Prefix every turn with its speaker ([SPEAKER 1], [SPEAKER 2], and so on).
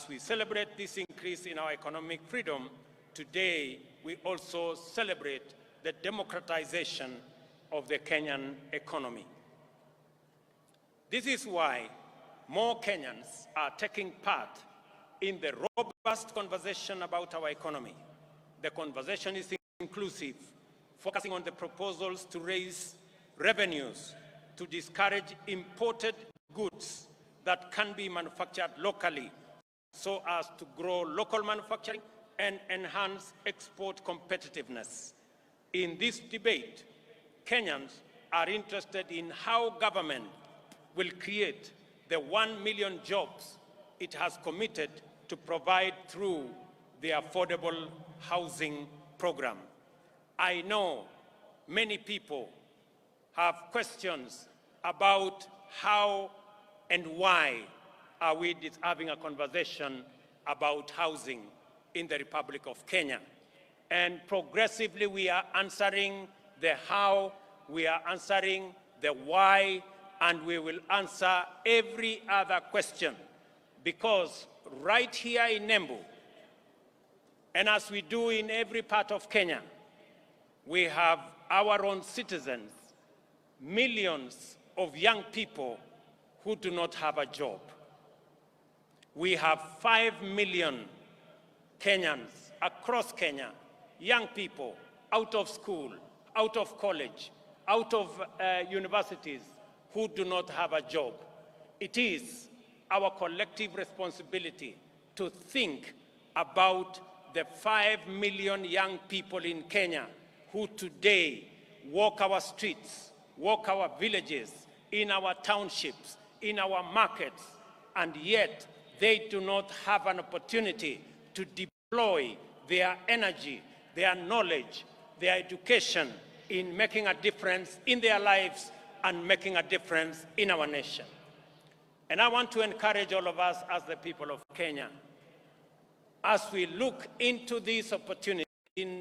[SPEAKER 1] As we celebrate this increase in our economic freedom, today we also celebrate the democratization of the Kenyan economy. This is why more Kenyans are taking part in the robust conversation about our economy. The conversation is inclusive, focusing on the proposals to raise revenues, to discourage imported goods that can be manufactured locally so as to grow local manufacturing and enhance export competitiveness. In this debate, Kenyans are interested in how government will create the 1 million jobs it has committed to provide through the affordable housing program. I know many people have questions about how and why are we having a conversation about housing in the Republic of Kenya. And progressively we are answering the how, we are answering the why, and we will answer every other question, because right here in Embu, and as we do in every part of Kenya, we have our own citizens, millions of young people who do not have a job. We have 5 million Kenyans across Kenya, young people out of school, out of college, out of universities, who do not have a job. It is our collective responsibility to think about the 5 million young people in Kenya who today walk our streets, walk our villages, in our townships, in our markets, and yet they do not have an opportunity to deploy their energy, their knowledge, their education in making a difference in their lives and making a difference in our nation. And I want to encourage all of us as the people of Kenya, as we look into this opportunity in